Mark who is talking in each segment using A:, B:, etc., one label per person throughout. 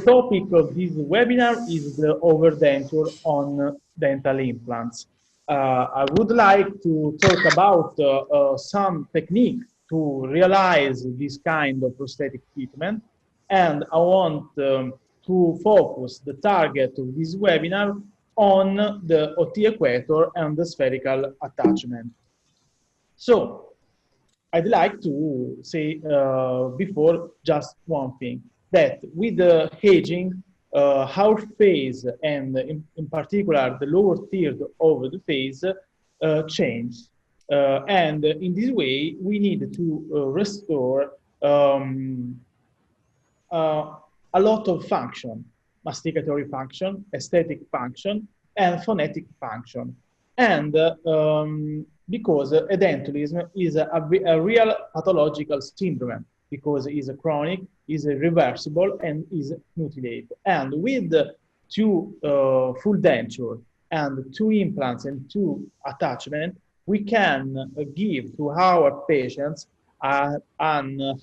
A: topic of this webinar is the overdenture on dental implants. I would like to talk about some techniques to realize this kind of prosthetic treatment, and I want to focus the target of this webinar on the OT equator and the spherical attachment. So, I'd like to say before just one thing, that with the aging, our face and in particular the lower third of the face change. And in this way, we need to restore a lot of function, masticatory function, aesthetic function, and phonetic function. And because edentalism is a real pathological syndrome, because it is a chronic, is reversible, and is mutilate. And with two full denture and two implants and two attachments, we can give to our patients a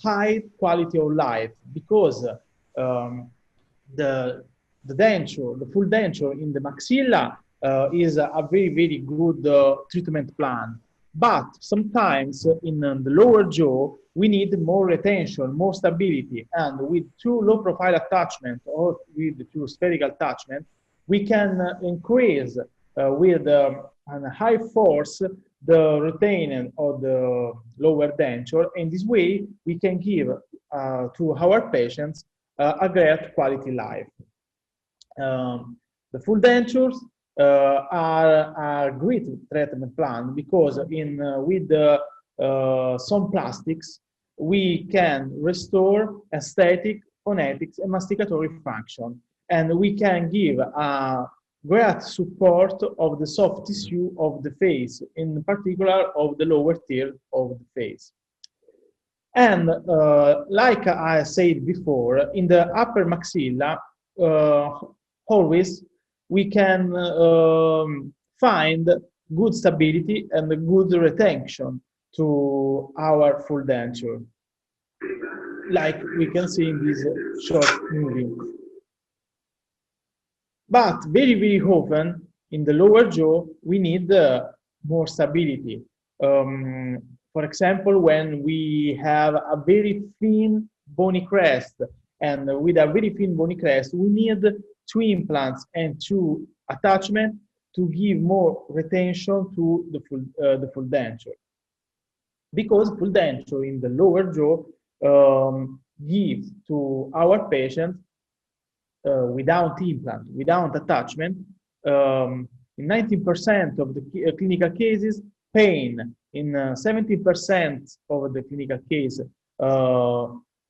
A: high quality of life, because the denture, the full denture in the maxilla is a very, very good treatment plan. But sometimes in the lower jaw, we need more retention, more stability. And with two low profile attachment or with two spherical attachment, we can increase with a high force the retaining of the lower denture. In this way, we can give to our patients a great quality life. The full dentures are a great treatment plan, because with some plastics we can restore aesthetic, phonetics, and masticatory function, and we can give a great support of the soft tissue of the face, in particular of the lower third of the face. And like I said before, in the upper maxilla, always we can find good stability and good retention to our full denture, like we can see in this short movie. But very, very often in the lower jaw, we need more stability. For example, when we have a very thin bony crest, and with a very thin bony crest, we need two implants and two attachments to give more retention to the full denture. Because full denture in the lower jaw gives to our patients without implant, without attachment, in 19% of the clinical cases, pain. In 70% of the clinical case,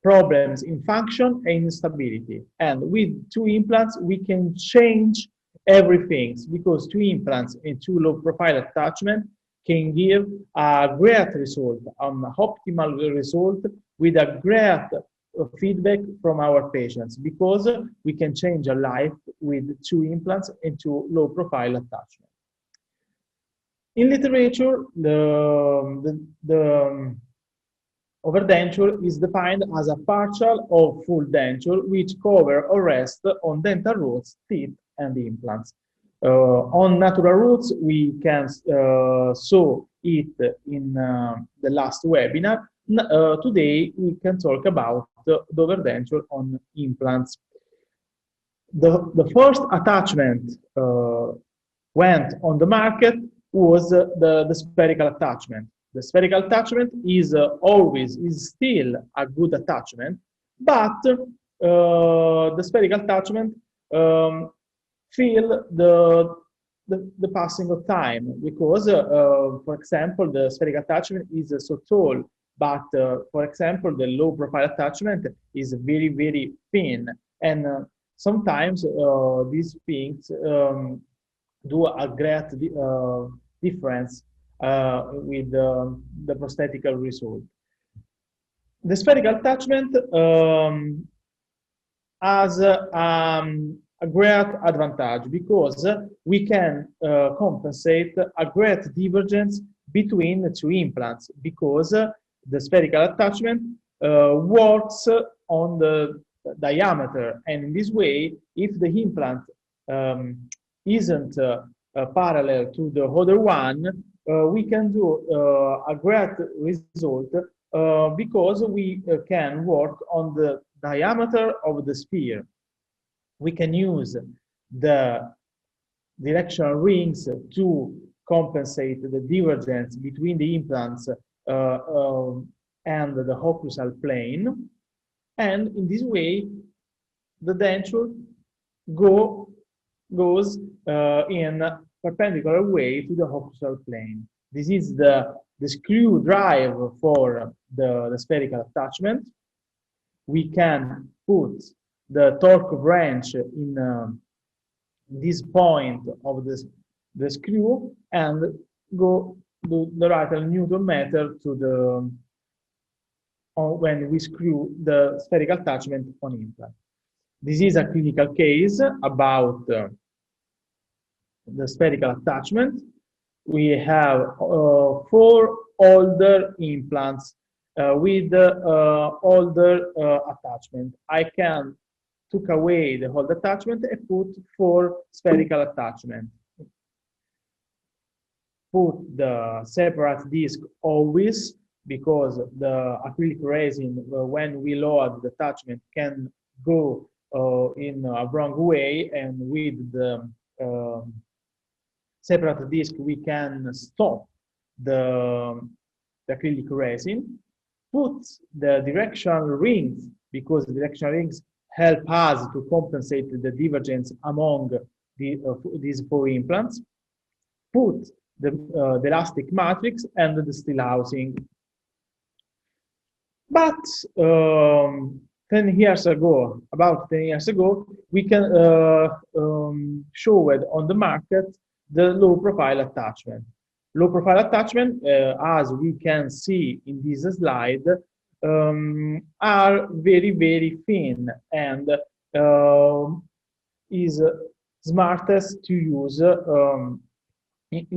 A: problems in function and instability. And with two implants, we can change everything, because two implants and two low profile attachment can give a great result, an optimal result, with a great feedback from our patients, because we can change a life with two implants and two low profile attachments. In literature, the overdenture is defined as a partial or full denture which cover or rest on dental roots, teeth, and implants. On natural roots, we can saw it in the last webinar. Today, we can talk about the overdenture on implants. The first attachment went on the market was the spherical attachment. The spherical attachment is still a good attachment, but the spherical attachment feel the passing of time, because, for example, the spherical attachment is so tall, but for example, the low profile attachment is very, very thin, and sometimes these things do a great difference with the prosthetic result. The spherical attachment has a great advantage, because we can compensate a great divergence between the two implants, because the spherical attachment works on the diameter. And in this way, if the implant isn't parallel to the other one, we can do a great result because we can work on the diameter of the sphere. We can use the directional rings to compensate the divergence between the implants and the occlusal plane. And in this way, the denture goes in a perpendicular way to the occlusal plane. This is the screw drive for the spherical attachment. We can put the torque wrench in this point of the screw and go do the right Newton meter to the when we screw the spherical attachment on implant. This is a clinical case about the spherical attachment. We have 4 older implants with older attachment. I can took away the old attachment and put 4 spherical attachment. Put the separate disc always, because the acrylic resin, when we load the attachment, can go in a wrong way, and with the separate disc we can stop the acrylic resin. Put the directional rings, because the directional rings help us to compensate the divergence among these 4 implants. Put the elastic matrix and the steel housing. But 10 years ago, about 10 years ago, we can show it on the market the low profile attachment. Low profile attachment, as we can see in this slide, are very, very thin and is smartest to use if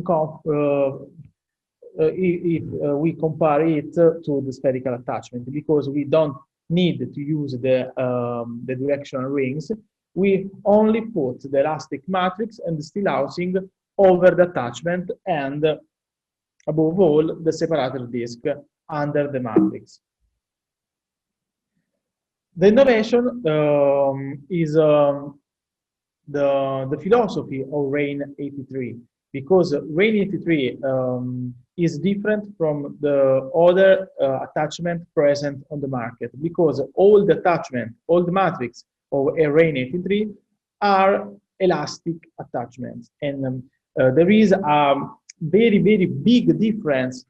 A: we compare it to the spherical attachment, because we don't need to use the directional rings. We only put the elastic matrix and the steel housing over the attachment, and above all the separator disc under the matrix. The innovation is the philosophy of RAIN 83, because RAIN 83 is different from the other attachment present on the market, because all the attachment, all the matrix of a RAIN 83 are elastic attachments, and there is a very, very big difference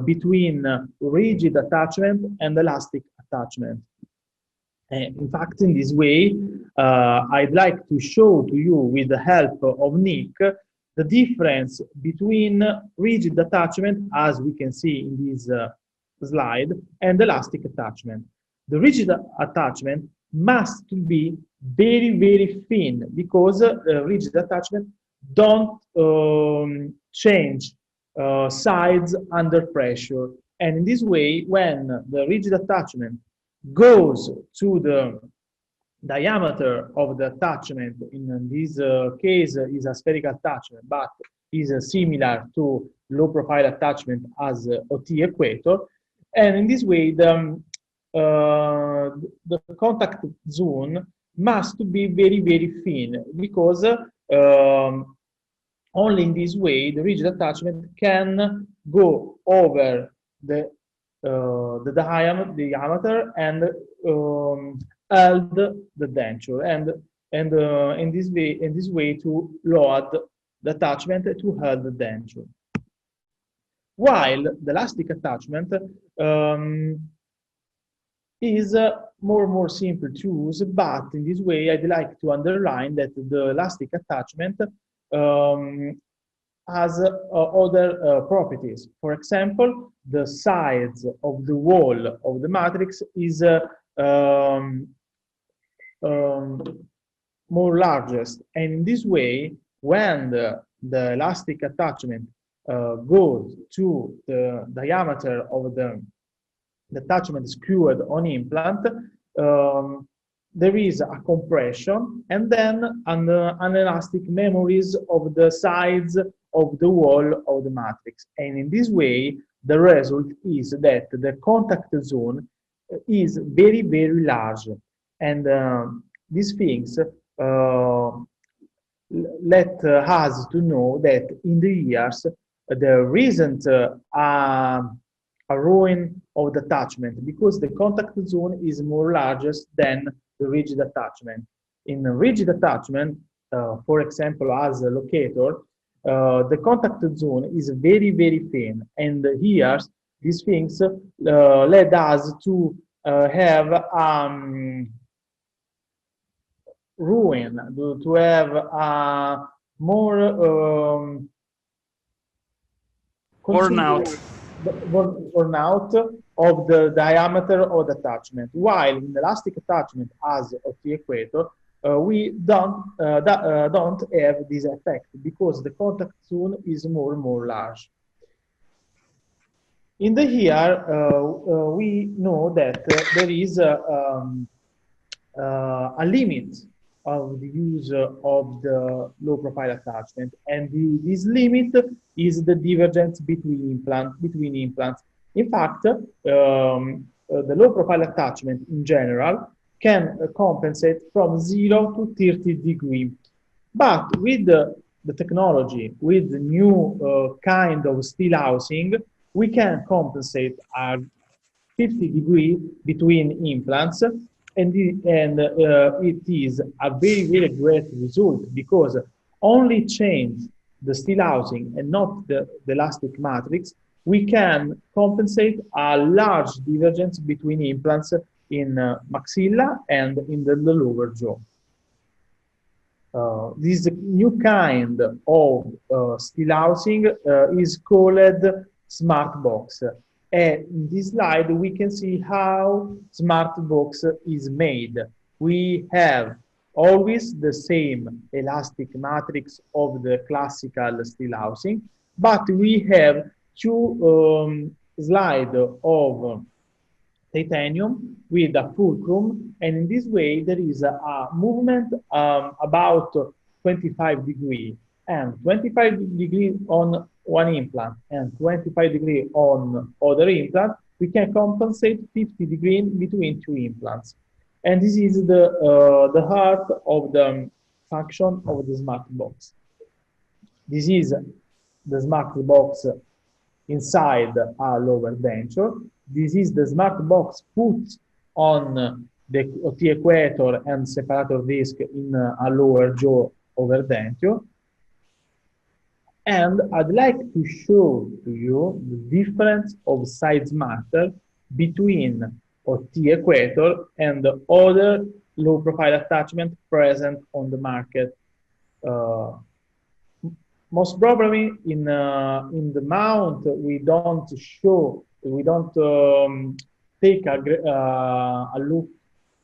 A: between rigid attachment and elastic attachment. In fact, in this way, I'd like to show to you, with the help of Nick, the difference between rigid attachment, as we can see in this slide, and elastic attachment. The rigid attachment must be very, very thin, because rigid attachment don't change sides under pressure. And in this way, when the rigid attachment goes to the diameter of the attachment, in this case is a spherical attachment, but is similar to low profile attachment as OT equator. And in this way, the contact zone must be very, very thin, because only in this way the rigid attachment can go over the diameter and hold the denture, and in this way to load the attachment to hold the denture. While the elastic attachment is more simple to use, but in this way I'd like to underline that the elastic attachment has other properties. For example, the sides of the wall of the matrix is more largest, and in this way, when the elastic attachment goes to the diameter of the attachment screwed on implant, there is a compression and then an elastic memories of the sides of the wall of the matrix. And in this way, the result is that the contact zone is very, very large. And these things let us to know that in the years there isn't a ruin of the attachment because the contact zone is more largest than the rigid attachment. In a rigid attachment, for example, as a locator, the contact zone is very, very thin. And here, these things led us to have ruin, to have a more
B: Burnout.
A: burnout of the diameter of the attachment. While in elastic attachment, as of the equator, we don't have this effect because the contact zone is more and more large. In the here, we know that there is a limit of the use of the low profile attachment, and this limit is the divergence between implants. In fact, the low profile attachment in general can compensate from 0 to 30 degrees. But with the technology, with the new kind of steel housing, we can compensate a 50-degree between implants, and it is a very, very great result because only change the steel housing and not the elastic matrix, we can compensate a large divergence between implants in maxilla and in the lower jaw. This new kind of steel housing is called smart box. And in this slide, we can see how smart box is made. We have always the same elastic matrix of the classical steel housing, but we have two slides of titanium with a fulcrum, and in this way there is a movement about 25 degrees, and 25 degrees on one implant and 25 degrees on other implant. We can compensate 50 degrees between two implants, and this is the heart of the function of the smart box. This is the smart box inside a lower denture. This is the smart box put on the equator and separator disc in a lower jaw overdenture. And I'd like to show to you the difference of size matter between the equator and the other low profile attachment present on the market. Most probably in the mount we don't take a look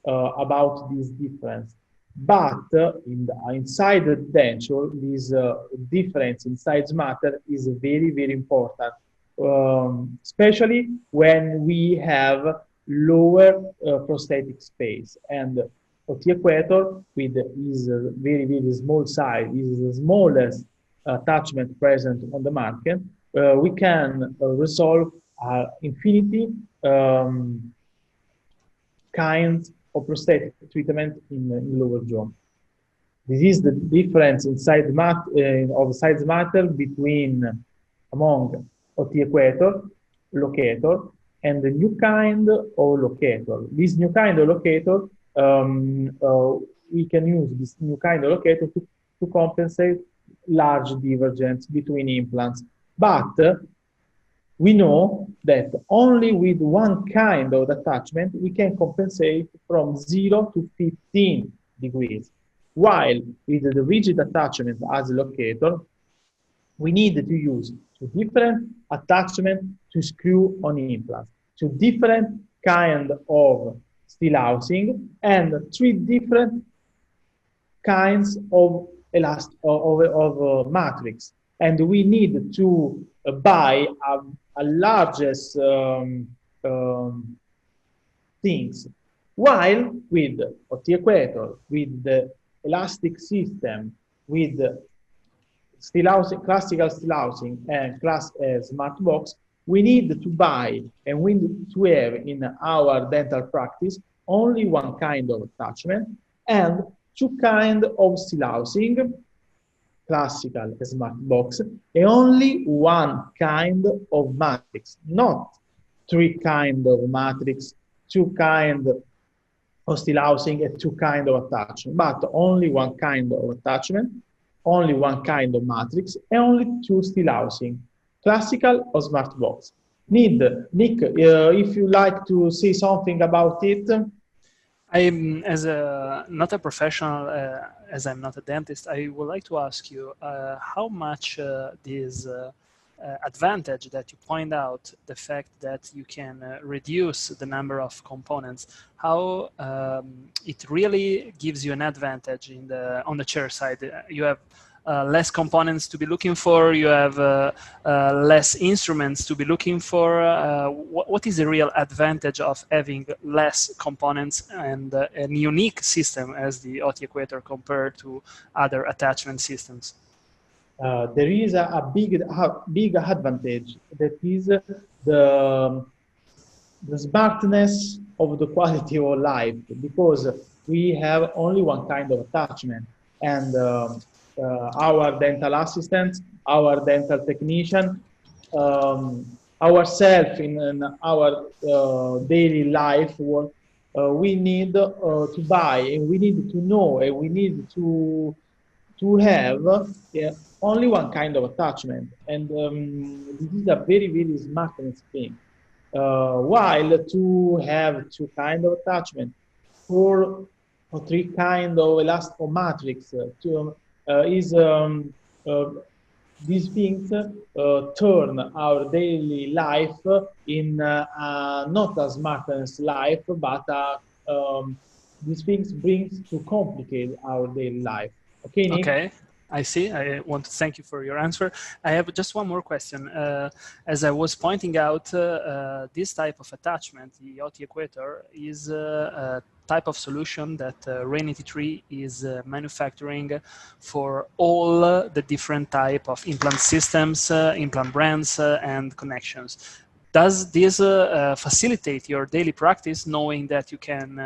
A: about this difference, but inside the denture this difference in size matter is very, very important, especially when we have lower prosthetic space. And the equator with his very, very small size is the smallest attachment present on the market. We can resolve infinity kinds of prosthetic treatment in lower jaw. This is the difference in of size matter between among the equator locator and the new kind of locator. This new kind of locator, we can use this new kind of locator to compensate large divergence between implants. But we know that only with one kind of attachment we can compensate from 0 to 15 degrees. While with the rigid attachment as a locator, we need to use two different attachments to screw on implants, two different kind of steel housing, and three different kinds of matrix. And we need to buy a largest things While with OT equator, with the elastic system, with still housing, classical still housing and class smart box, we need to buy and we need to have in our dental practice only one kind of attachment and two kind of still housing, classical smart box, and only one kind of matrix, not three kind of matrix, two kind of still housing and two kind of attachment, but only one kind of attachment, only one kind of matrix, and only two still housing, classical or smart box. Nick, if you like to say something about it.
B: I'm as a not a professional, as I'm not a dentist. I would like to ask you how much this advantage that you point out, the fact that you can reduce the number of components, how it really gives you an advantage in the on the chair side. You have less components to be looking for, you have less instruments to be looking for. What is the real advantage of having less components and a unique system as the OT Equator compared to other attachment systems?
A: There is a big advantage that is the smartness of the quality of life, because we have only one kind of attachment, and our dental assistants, our dental technician, ourselves in our daily life work, we need to buy and we need to know and we need to have only one kind of attachment, and this is a very smartness thing. While to have two kind of attachment, or three kind of elastical matrix, is these things turn our daily life in not a smartness life, but these things brings to complicate our daily life. Okay, Nick?
B: Okay, I see. I want to thank you for your answer. I have just one more question. As I was pointing out, this type of attachment, the OT Equator, is a type of solution that Rain 83 is manufacturing for all the different type of implant systems, implant brands, and connections. Does this facilitate your daily practice, knowing that you can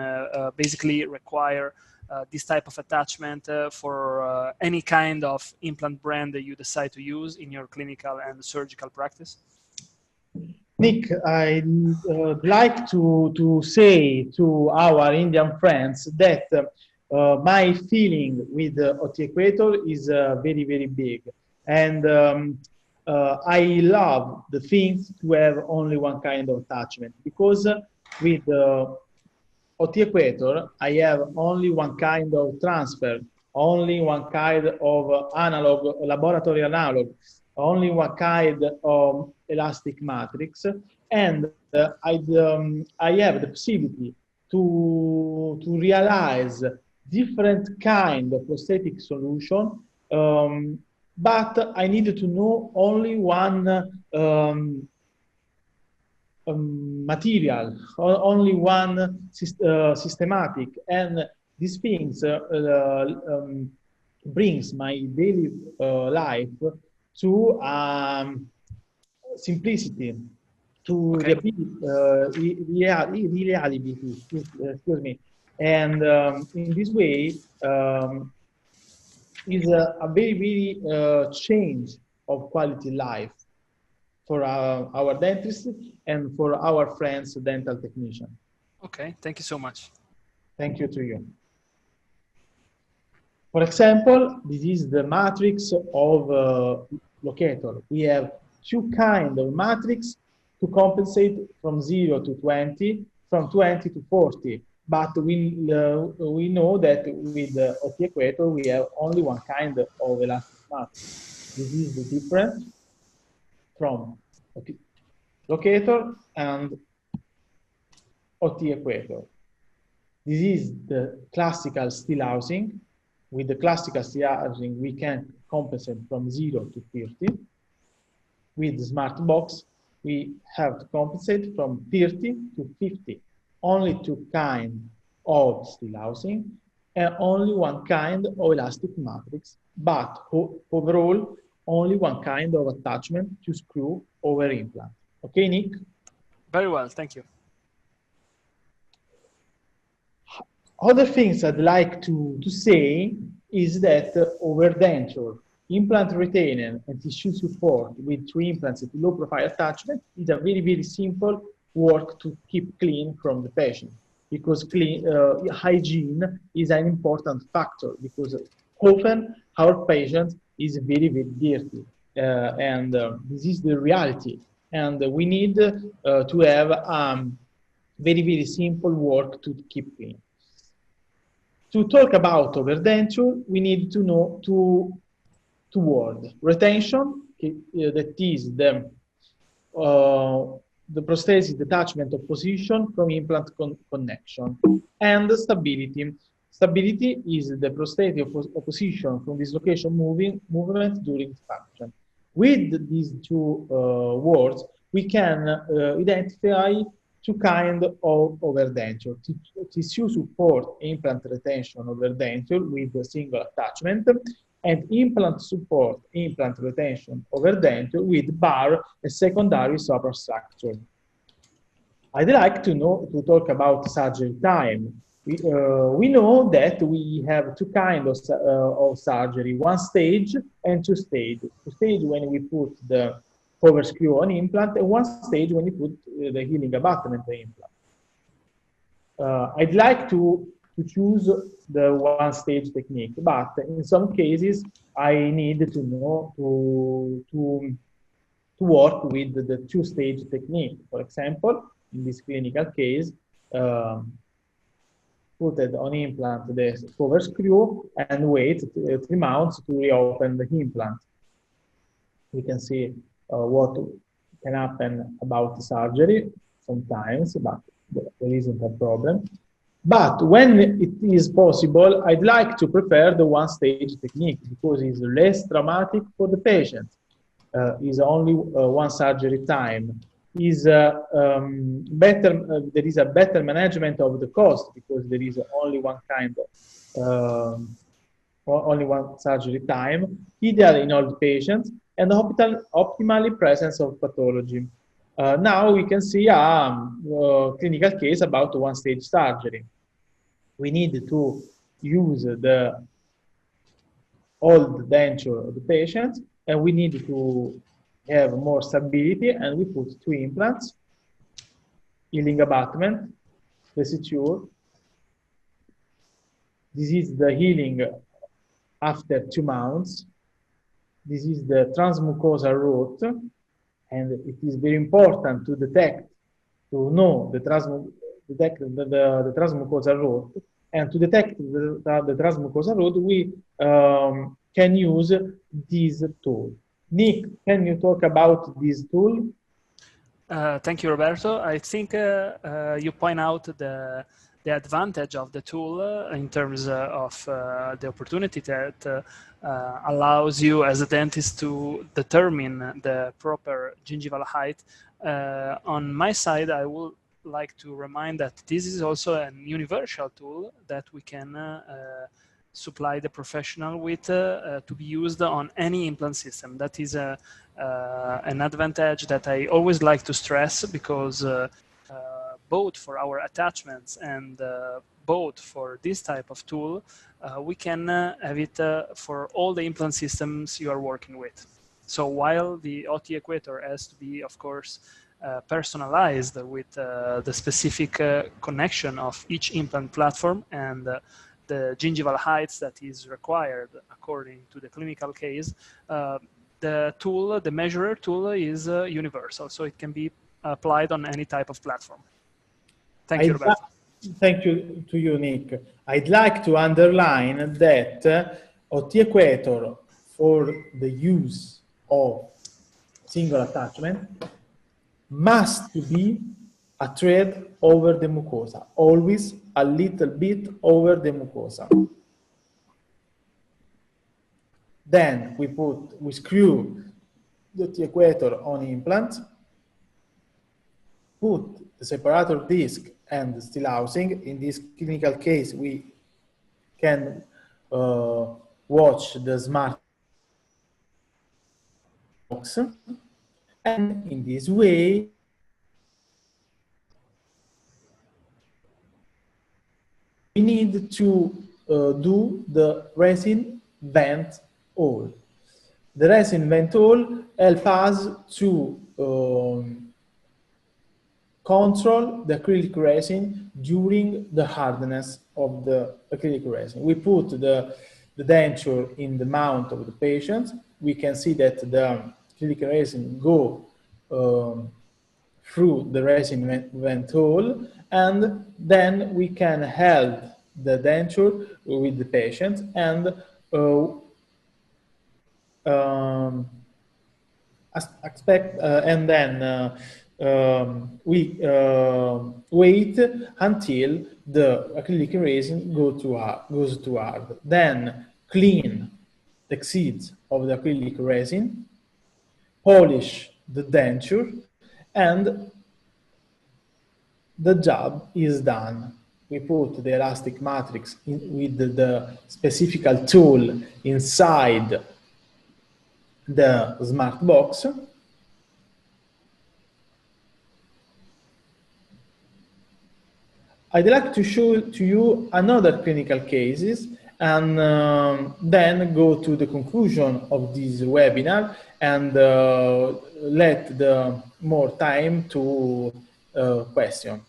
B: basically require this type of attachment for any kind of implant brand that you decide to use in your clinical and surgical practice?
A: Nick, I'd like to say to our Indian friends that my feeling with OT Equator is very big. And I love the things to have only one kind of attachment, because with OT Equator, I have only one kind of transfer, only one kind of analog, laboratory analog, only one kind of elastic matrix, and I have the possibility to realize different kind of prosthetic solution, but I needed to know only one material, only one systematic, and these things brings my daily life to simplicity, to
B: Okay.
A: reliability, excuse me, and in this way is a very change of quality life for our dentists and for our friends, dental technician.
B: Okay, thank you so much.
A: Thank you to you. For example, this is the matrix of locator. We have two kinds of matrix to compensate from 0 to 20, from 20 to 40. But we know that with the OT equator, we have only one kind of elastic matrix. This is the difference from locator and OT equator. This is the classical steel housing. With the classical steel housing, we can compensate from 0 to 30. With the smart box, we have to compensate from 30 to 50. Only two kinds of steel housing and only one kind of elastic matrix, but overall only one kind of attachment to screw over implant. Okay, Nick?
B: Very well, thank you.
A: Other things I'd like to say is that overdenture, implant retainer, and tissue support with two implants at low profile attachment is a very, very simple work to keep clean from the patient because hygiene is an important factor because often our patient is very, very dirty and this is the reality. And we need to have very, very simple work to keep clean. To talk about overdenture, we need to know two words. Retention, that is the prosthesis detachment of position from implant connection, and stability. Stability is the prosthetic opposition from dislocation movement during function. With these two words, we can identify two kinds of overdenture. Tissue support implant retention overdenture with a single attachment, and implant support implant retention overdenture with bar a secondary superstructure. I'd like to talk about surgery time. We know that we have two kinds of surgery, one stage and two stage. Two stage when we put the cover screw on implant, and one stage when you put the healing abutment on implant. I'd like to choose the one stage technique, but in some cases I need to know to work with the two stage technique. For example, in this clinical case, put it on implant the cover screw and wait 3 months to reopen the implant. We can see what can happen about the surgery sometimes, but there isn't a problem. But when it is possible, I'd like to prefer the one-stage technique because it's less traumatic for the patient. Is only one surgery time. Is better. There is a better management of the cost because there is only one kind of only one surgery time, ideal in all the patients, and optimally presence of pathology. Now we can see a clinical case about one-stage surgery. We need to use the old denture of the patient, and we need to have more stability, and we put two implants, healing abutment, the suture. This is the healing after 2 months. This is the transmucosal route, and it is very important to detect, to know the transmucosal route, and to detect the transmucosal route, we can use this tool. Nick, can you talk about this tool?
B: Thank you, Roberto. I think you point out the advantage of the tool in terms of the opportunity that allows you as a dentist to determine the proper gingival height. On my side, I would like to remind that this is also a universal tool that we can supply the professional with to be used on any implant system. That is an advantage that I always like to stress because both for our attachments and both for this type of tool, we can have it for all the implant systems you are working with. So while the OT equator has to be, of course, personalized with the specific connection of each implant platform and the gingival heights that is required according to the clinical case, the tool, the measurer tool is universal, so it can be applied on any type of platform. Thank you, Roberto.
A: Thank you to you, Nick. I'd like to underline that OT equator for the use of single attachment must be a thread over the mucosa, always a little bit over the mucosa. Then we screw the equator on implant, put the separator disc and the steel housing. In this clinical case, we can watch the smart box, and in this way, we need to do the resin vent hole. The resin vent hole helps us to control the acrylic resin during the hardness of the acrylic resin. We put the denture in the mount of the patient. We can see that the acrylic resin go through the resin vent hole, and then we can hold the denture with the patient and we wait until the acrylic resin goes to hard. Then clean the exits of the acrylic resin, polish the denture, and the job is done. We put the elastic matrix with the specific tool inside the smart box. I'd like to show to you another clinical cases and then go to the conclusion of this webinar and let the more time to question.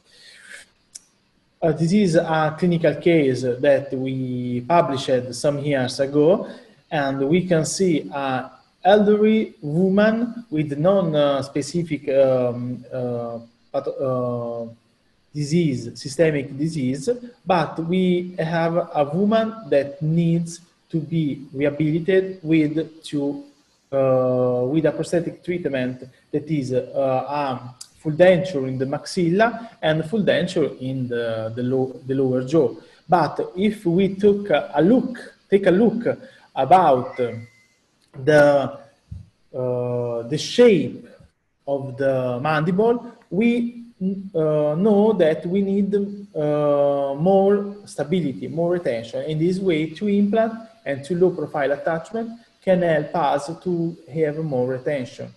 A: This is a clinical case that we published some years ago, and we can see an elderly woman with non-specific disease, systemic disease, but we have a woman that needs to be rehabilitated with a prosthetic treatment that is full denture in the maxilla and full denture in the lower jaw. But if we take a look about the shape of the mandible, we know that we need more stability, more retention. In this way, two implant and two low profile attachment can help us to have more retention.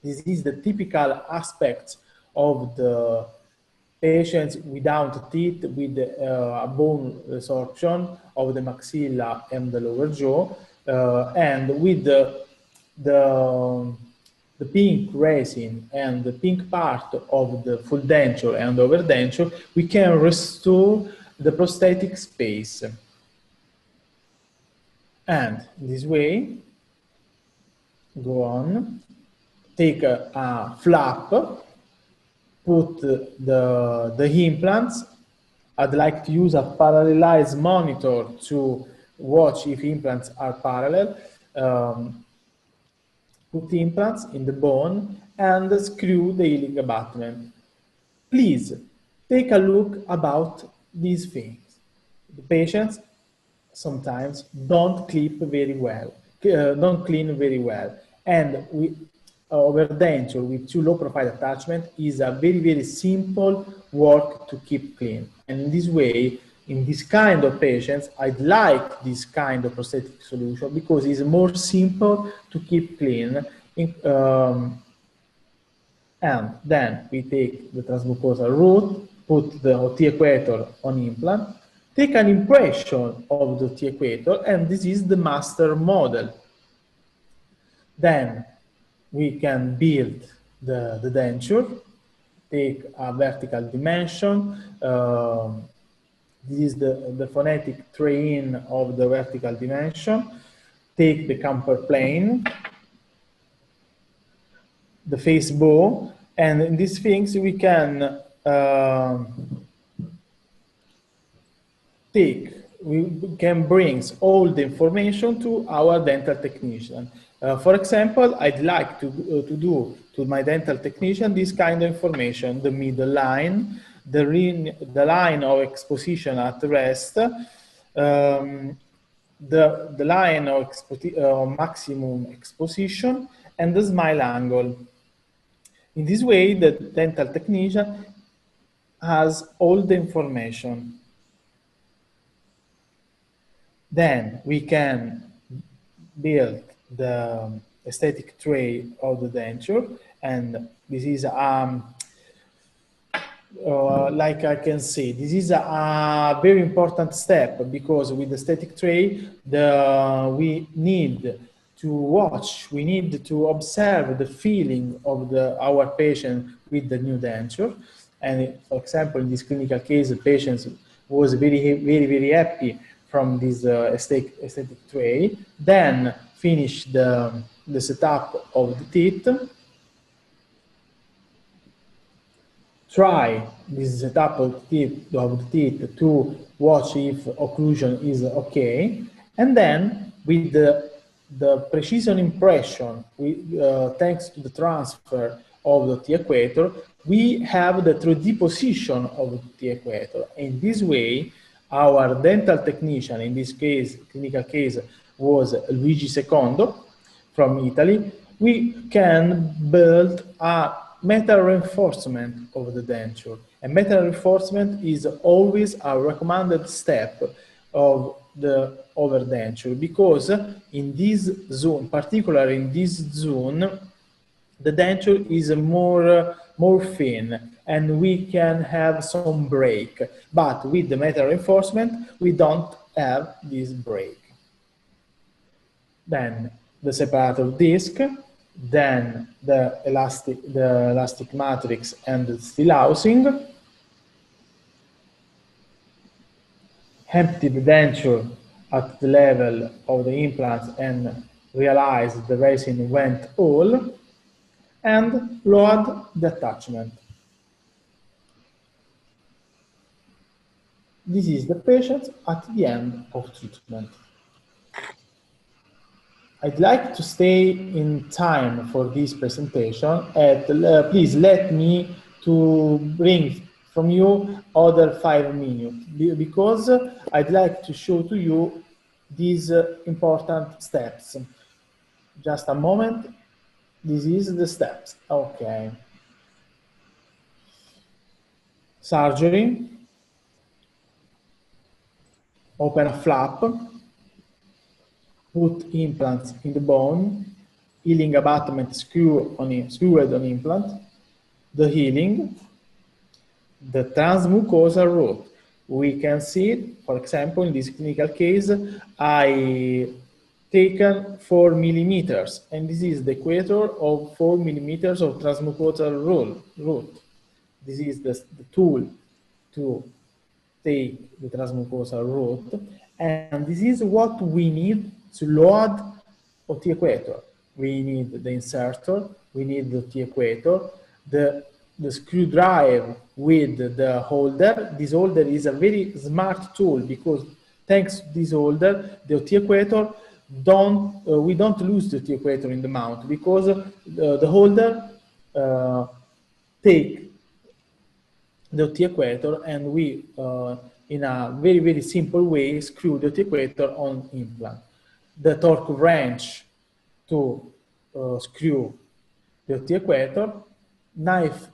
A: This is the typical aspect of the patients without teeth, with a bone resorption of the maxilla and the lower jaw, and with the pink resin and the pink part of the full denture and overdenture, we can restore the prosthetic space. And this way, go on, take a flap, put the implants. I'd like to use a parallelized monitor to watch if implants are parallel. Put the implants in the bone and screw the healing abutment. Please take a look about these things. The patients sometimes don't clip very well, don't clean very well, and overdenture with two low profile attachment is a very, very simple work to keep clean. And in this way, in this kind of patients, I'd like this kind of prosthetic solution because it's more simple to keep clean. And then we take the transmucosal root, put the T equator on implant, take an impression of the T equator, and this is the master model. Then we can build the denture, take a vertical dimension. This is the phonetic train of the vertical dimension. Take the camper plane, the face bow, and in these things we can bring all the information to our dental technician. For example, I'd like to do to my dental technician this kind of information: the middle line, the line of exposition at rest, the line of maximum exposition, and the smile angle. In this way, the dental technician has all the information. Then we can build the aesthetic tray of the denture, and this is like I can say, this is a very important step, because with the static tray, we need to watch, we need to observe the feeling of our patient with the new denture. And for example, in this clinical case, the patient was very happy from this aesthetic tray. Then finish the setup of the teeth. Try this setup of the teeth to watch if occlusion is okay, and then with the precision impression, thanks to the transfer of the T-equator, we have the 3D position of the T-equator. In this way, our dental technician, in this case, clinical case, was Luigi Secondo from Italy. We can build a metal reinforcement of the denture. And metal reinforcement is always a recommended step of the overdenture, because in this zone, particularly in this zone, the denture is more thin and we can have some break. But with the metal reinforcement, we don't have this break. Then the separator disc, then the elastic matrix and the steel housing. Empty the denture at the level of the implant and realize the resin went all, and load the attachment. This is the patient at the end of treatment. I'd like to stay in time for this presentation, and please let me to bring from you other 5 minutes, because I'd like to show to you these important steps. Just a moment. This is the steps. Okay. Surgery. Open a flap. Put implants in the bone. Healing abutment screwed on implant. The healing. The transmucosal route. We can see, for example, in this clinical case, I taken 4 millimeters, and this is the equator of 4 millimeters of transmucosal route. This is the tool to take the transmucosal route, and this is what we need to load the T-equator. We need the inserter, we need the T-equator, the screwdriver with the holder. This holder is a very smart tool, because thanks to this holder, the T-equator we don't lose the T-equator in the mount, because the holder take the T-equator, and we in a very simple way screw the T-equator on implant. The torque wrench to screw the T-equator, knife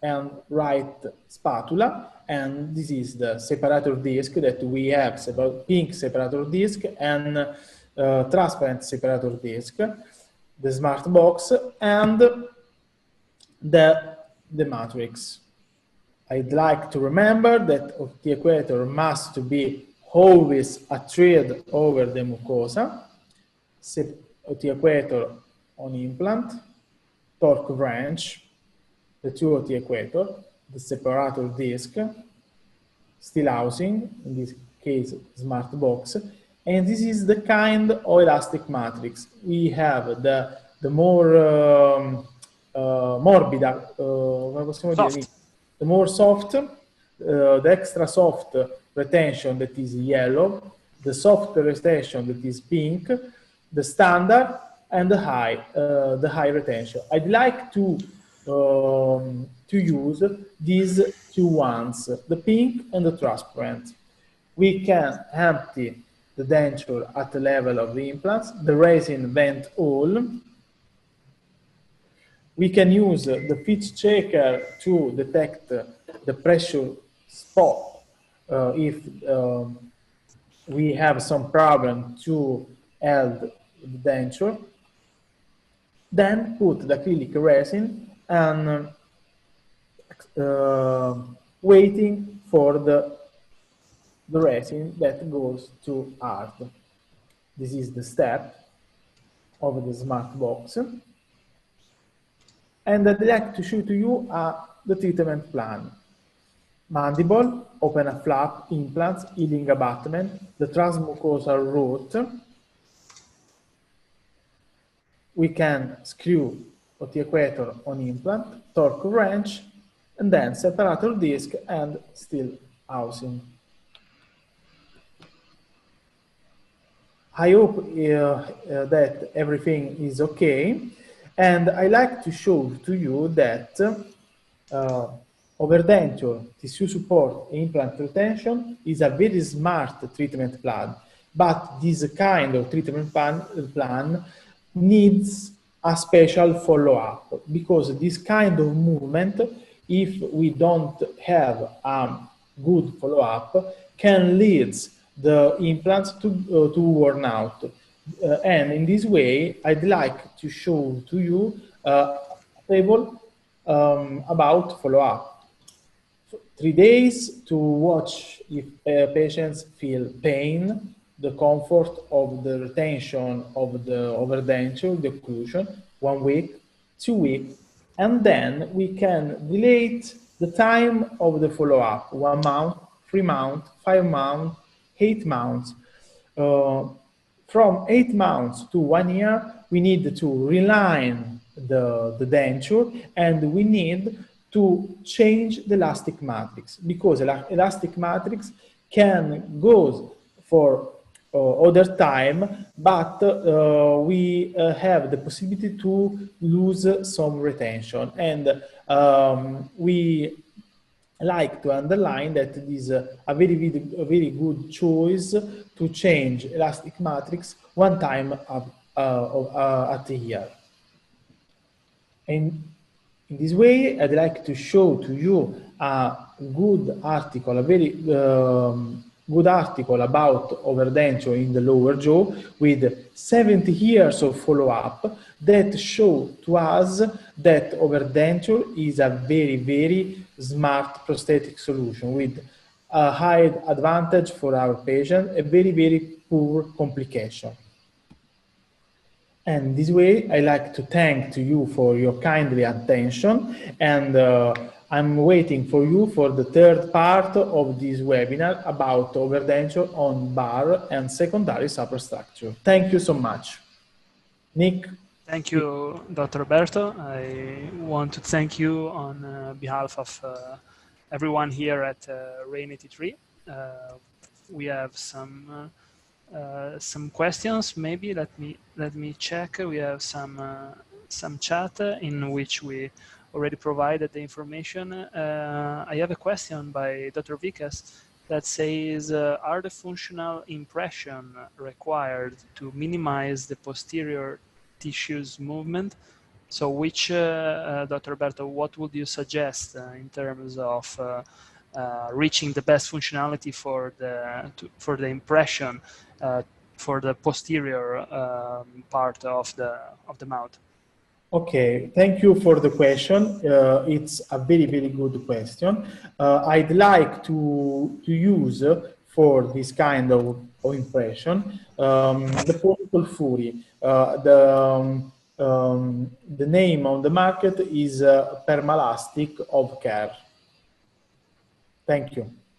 A: and right spatula, and this is the separator disc that we have, pink separator disc and transparent separator disc, the smart box, and the matrix. I'd like to remember that the equator must be always a thread over the mucosa, the equator on implant, torque wrench, the two of the equator, the separator disc, steel housing, in this case smart box, and this is the kind of elastic matrix. We have the more morbida, the more soft, the extra soft retention that is yellow, the soft retention that is pink, the standard, and the high retention. I'd like to use these two ones, the pink and the transparent. We can empty the denture at the level of the implants, the resin vent all, We can use the fit checker to detect the pressure spot if we have some problem to hold the denture. Then put the acrylic resin and waiting for the resin that goes to hard. This is the step of the smart box. And I'd like to show to you the treatment plan. Mandible, open a flap, implants, healing abutment, the transmucosal route. We can screw the equator on implant, torque wrench, and then separator disc and steel housing. I hope that everything is okay. And I like to show to you that overdenture, tissue support, implant retention is a very smart treatment plan. But this kind of treatment plan needs a special follow-up, because this kind of movement, if we don't have a good follow-up, can lead the implants to worn out. And in this way, I'd like to show to you a table about follow-up. 3 days to watch if patients feel pain, the comfort of the retention of the overdenture, the occlusion, 1 week, 2 weeks, and then we can delete the time of the follow-up, 1 month, 3 months, 5 months, 8 months. From 8 months to 1 year, we need to reline the denture, and we need to change the elastic matrix, because elastic matrix can go for other time, but we have the possibility to lose some retention. And we like to underline that it is a very good choice to change elastic matrix 1 time at a year. And in this way, I'd like to show to you a good article, a very good article about overdenture in the lower jaw with 70 years of follow-up that show to us that overdenture is a very smart prosthetic solution with a high advantage for our patient, a very poor complication. And this way, I like to thank to you for your kindly attention, and I'm waiting for you for the 3rd part of this webinar about overdenture on bar and secondary superstructure. Thank you so much. Nick?
B: Thank you, Dr. Roberto. I want to thank you on behalf of everyone here at Rain 83. We have some questions. Maybe let me check. We have some chat in which we already provided the information. I have a question by Dr. Vikas that says, are the functional impression required to minimize the posterior tissues movement? So which, Dr. Roberto, what would you suggest in terms of reaching the best functionality for the impression for the posterior part of the mouth?
A: Okay, thank you for the question. It's a very good question. I'd like to use for this kind of impression the Particle Fury. The name on the market is Permalastic of Care. Thank you.